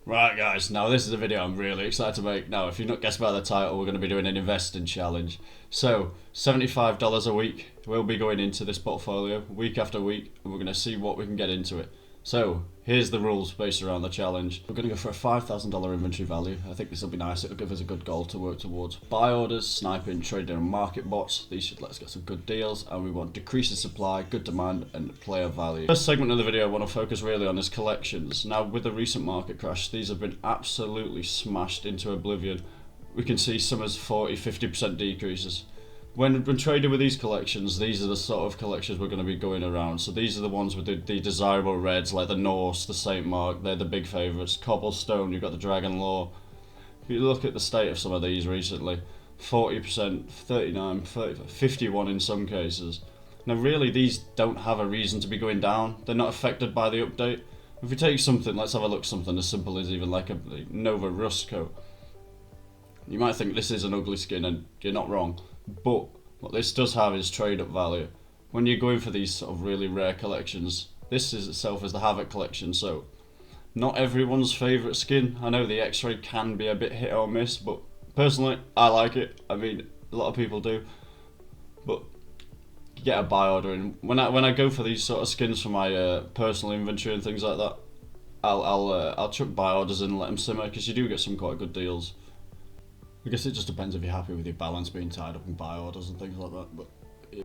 Right guys, now this is a video I'm really excited to make. Now if you've not guessed by the title, we're going to be doing an investing challenge. So $75 a week we'll be going into this portfolio week after week, and we're going to see what we can get into it. So here's the rules based around the challenge. We're going to go for a $5,000 inventory value. I think this will be nice, it'll give us a good goal to work towards. Buy orders, sniping, trading on market bots, these should let us get some good deals, and we want decreasing supply, good demand and player value. First segment of the video I want to focus really on is collections. Now with the recent market crash, these have been absolutely smashed into oblivion. We can see some as 40-50% decreases. When trading with these collections, these are the sort of collections we're going to be going around. So these are the ones with the desirable reds, like the Norse, the Saint Mark, they're the big favourites. Cobblestone, you've got the Dragon Law. If you look at the state of some of these recently, 40%, 39, 30, 51 in some cases. Now really these don't have a reason to be going down, they're not affected by the update. If we take something, let's have a look, something as simple as even like a Nova Rust coat. You might think this is an ugly skin, and you're not wrong. But what this does have is trade up value. When you're going for these sort of really rare collections, this is itself as the Havoc collection, so not everyone's favourite skin. I know the X-Ray can be a bit hit or miss, but personally I like it. I mean, a lot of people do, but you get a buy order in. When I go for these sort of skins for my personal inventory and things like that, I'll chuck buy orders in and let them simmer, because you do get some quite good deals. I guess it just depends if you're happy with your balance being tied up in buy orders and things like that. But yeah.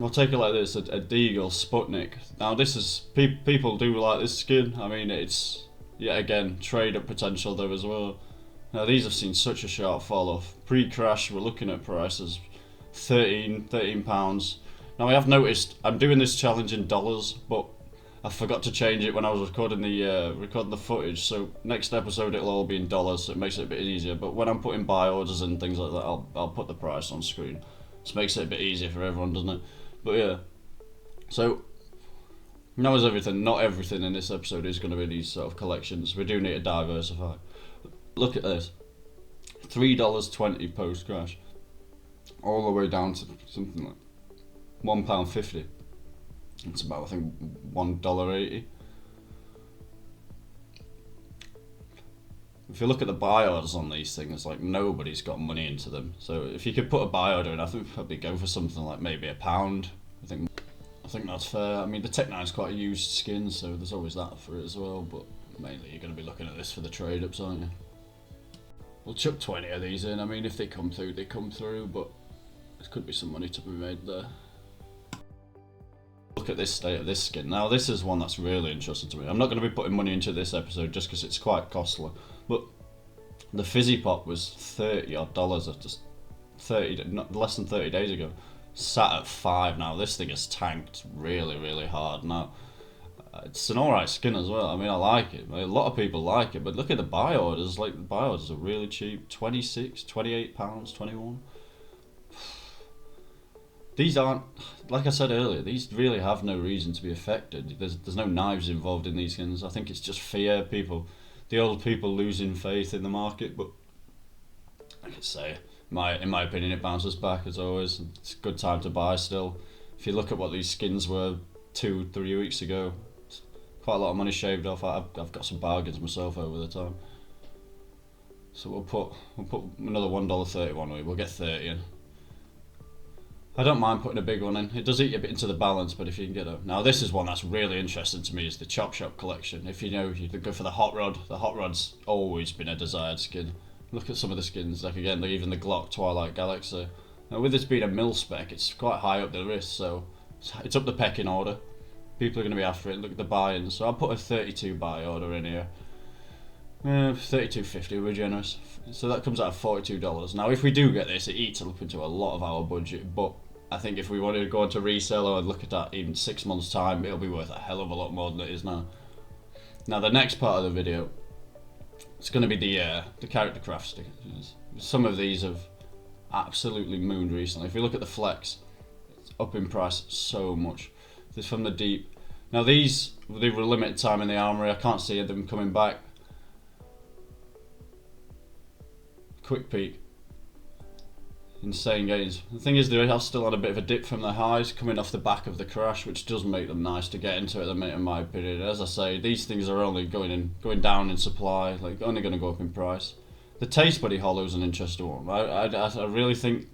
I'll take it like this: a Deagle Sputnik. Now this is people do like this skin. I mean, it's yet again trade up potential though as well. Now these have seen such a sharp fall off. Pre-crash, we're looking at prices £13. Now I have noticed I'm doing this challenge in dollars, but I forgot to change it when I was recording the footage, so next episode it'll all be in dollars, so it makes it a bit easier. But when I'm putting buy orders and things like that, I'll put the price on screen. Just makes it a bit easier for everyone, doesn't it? But yeah, so now is everything. Not everything in this episode is going to be these sort of collections. We do need to diversify. Look at this, $3.20 post crash, all the way down to something like £1.50. It's about, I think, $1.80. If you look at the buy orders on these things, like nobody's got money into them. So if you could put a buy order in, I think probably go for something like maybe £1. I think that's fair. I mean, the Tech 9's quite a used skin, so there's always that for it as well. But mainly you're going to be looking at this for the trade ups, aren't you? We'll chuck 20 of these in. I mean, if they come through, they come through. But there could be some money to be made there. Look at this state of this skin. Now this is one that's really interesting to me. I'm not going to be putting money into this episode just because it's quite costly, but the Fizzy Pop was $30 odd, just 30, not less than 30 days ago. Sat at $5 now. This thing has tanked really hard now. It's an alright skin as well. I mean, I like it. A lot of people like it, but look at the buy orders. Like, the buy orders are really cheap. £26, £28, 21. These aren't, like I said earlier, these really have no reason to be affected. There's no knives involved in these skins. I think it's just fear, the old people losing faith in the market. But like I say, in my opinion, it bounces back as always. It's a good time to buy still. If you look at what these skins were 2-3 weeks ago, it's quite a lot of money shaved off. I've got some bargains myself over the time. So we'll put another $1.31. We'll get 30 in. I don't mind putting a big one in. It does eat a bit into the balance, but if you can get a... Now this is one that's really interesting to me, is the Chop Shop collection. If you know, you go for the Hot Rod. The Hot Rod's always been a desired skin. Look at some of the skins, like again, like even the Glock Twilight Galaxy. Now with this being a mil spec, it's quite high up the list, so it's up the pecking order. People are going to be after it. Look at the buy-ins. So I'll put a 32 buy order in here. $32.50, we're generous. So that comes out of $42. Now if we do get this, it eats up into a lot of our budget, but I think if we wanted to go into resale or look at that in 6 months time, it'll be worth a hell of a lot more than it is now. Now the next part of the video, it's going to be the character craft stickers. Some of these have absolutely mooned recently. If you look at the Flex, it's up in price so much. This from the Deep. Now these, they were limited time in the armory. I can't see them coming back. Quick peek. insane gains. The thing is, they are still on a bit of a dip from their highs, coming off the back of the crash, which does make them nice to get into at the minute, in my opinion. As I say, these things are only going down in supply, like only going to go up in price. The Taste Buddy Hollow is an interesting one. I really think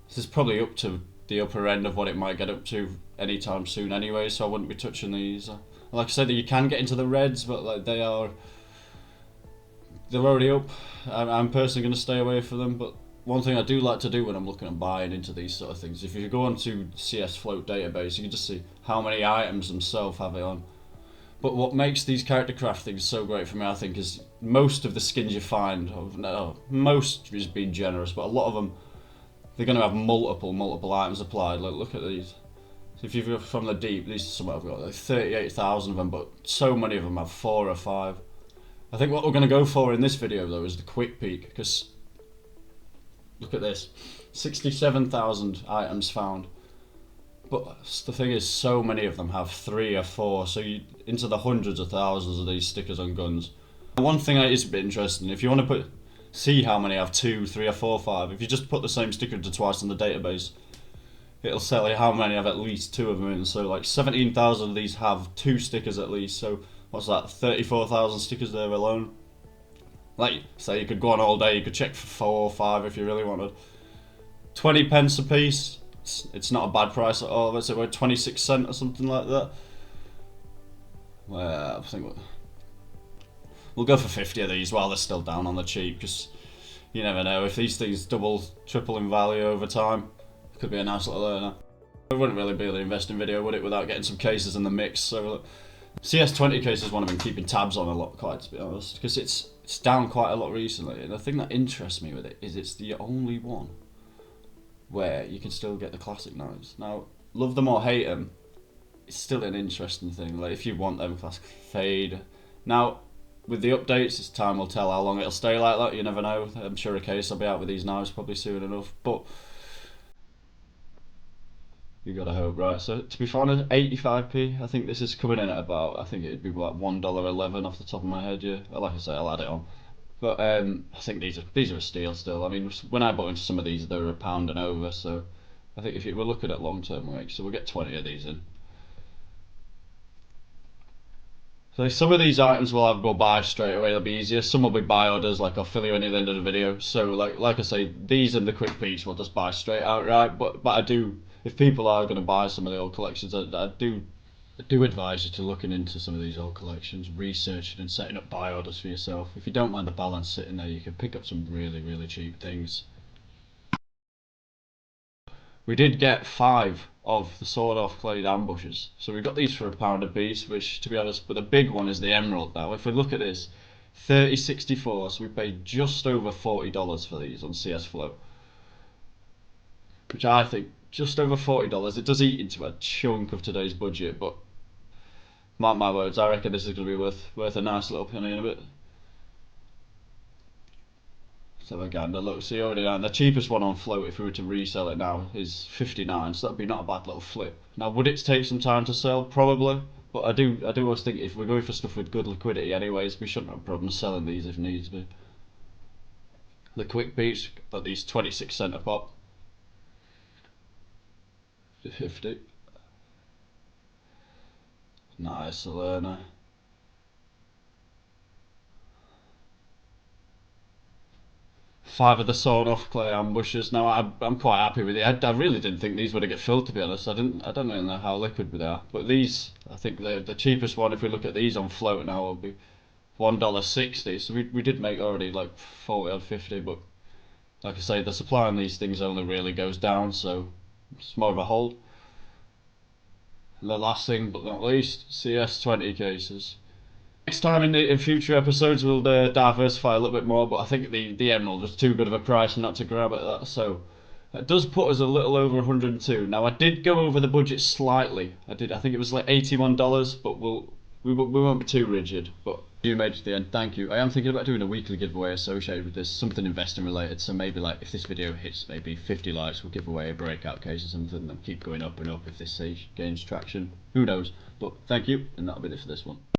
this is probably up to the upper end of what it might get up to anytime soon anyway, so I wouldn't be touching these. Like I said, you can get into the reds, but like they're already up. I'm personally going to stay away from them, but one thing I do like to do when I'm looking at buying into these sort of things, if you go onto CS Float database, you can just see how many items themselves have it on. But what makes these character craft things so great for me, I think, is most of the skins you find, most is being generous, but a lot of them, they're going to have multiple items applied. Like, look at these. So if you go from the deep, these are some I've got, like 38,000 of them, but so many of them have 4 or 5. I think what we're going to go for in this video, though, is the quick peek, because look at this, 67,000 items found. But the thing is, so many of them have 3 or 4, so you into the hundreds of thousands of these stickers on guns. One thing that is a bit interesting, if you want to see how many have 2, 3 or 4, 5, if you just put the same sticker into twice in the database, it'll tell you how many have at least 2 of them in. So like 17,000 of these have 2 stickers at least, so what's that, 34,000 stickers there alone. Like, say you could go on all day, you could check for 4 or 5 if you really wanted. 20 pence a piece. It's not a bad price at all. Let's say we're 26 cents or something like that. Well, I think we'll go for 50 of these while they're still down on the cheap, because you never know, if these things double, triple in value over time, it could be a nice little earner. It wouldn't really be an investing video, would it, without getting some cases in the mix. So CS20 case is one I've been keeping tabs on a lot, quite to be honest, because it's down quite a lot recently, and the thing that interests me with it is it's the only one where you can still get the classic knives. Now, love them or hate them, it's still an interesting thing. Like, if you want them classic fade. Now, with the updates, time will tell how long it'll stay like that. You never know. I'm sure a case I'll be out with these knives probably soon enough. But you gotta hope, right? So to be honest, 85p. I think this is coming in at about. I think it'd be like $1.11 off the top of my head. Yeah, like I say, I'll add it on. But I think these are a steal still. I mean, when I bought into some of these, they were £1 and over. So I think if we're looking at long-term rates, so we'll get 20 of these in. So some of these items will have go buy straight away. They'll be easier. Some will be buy orders, like I'll fill you in at the end of the video. So like I say, these and the quick peeks we'll just buy straight outright. But I do, if people are going to buy some of the old collections, I do advise you to looking into some of these old collections, researching and setting up buy orders for yourself. If you don't mind the balance sitting there, you can pick up some really cheap things. We did get 5 of the sawed-off clay ambushes, so we got these for £1 a piece, which, to be honest, but the big one is the emerald. Now, if we look at this, 3064, so we paid just over $40 for these on CS Flow, which I think just over $40. It does eat into a chunk of today's budget, but mark my words, I reckon this is going to be worth a nice little penny in a bit. Let's have a gander. Look, see already now, the cheapest one on float, if we were to resell it now, is 59, so that'd be not a bad little flip. Now, would it take some time to sell? Probably, but I do always think if we're going for stuff with good liquidity anyways, we shouldn't have a problem selling these if needs be. The quick beats, at these 26 cents a pop. 50. Nice learner. 5 of the sawed off clay ambushes. Now I'm quite happy with it. I really didn't think these would get filled, to be honest. I don't really know how liquid they are. But these, I think the cheapest one, if we look at these on float now, will be $1.60. So we did make already like 40 or 50, but like I say, the supply on these things only really goes down, so it's more of a hold. And the last thing but not least, CS20 cases. Next time in future episodes we'll diversify a little bit more, but I think the emerald was too good of a price not to grab at that, so that does put us a little over 102. Now I did go over the budget slightly. I think it was like $81, but we won't be too rigid. But you made it to the end, thank you. I am thinking about doing a weekly giveaway associated with this, something investing related, so maybe like if this video hits maybe 50 likes, we'll give away a breakout case or something and keep going up and up if this gains traction. Who knows? But thank you, and that'll be it for this one.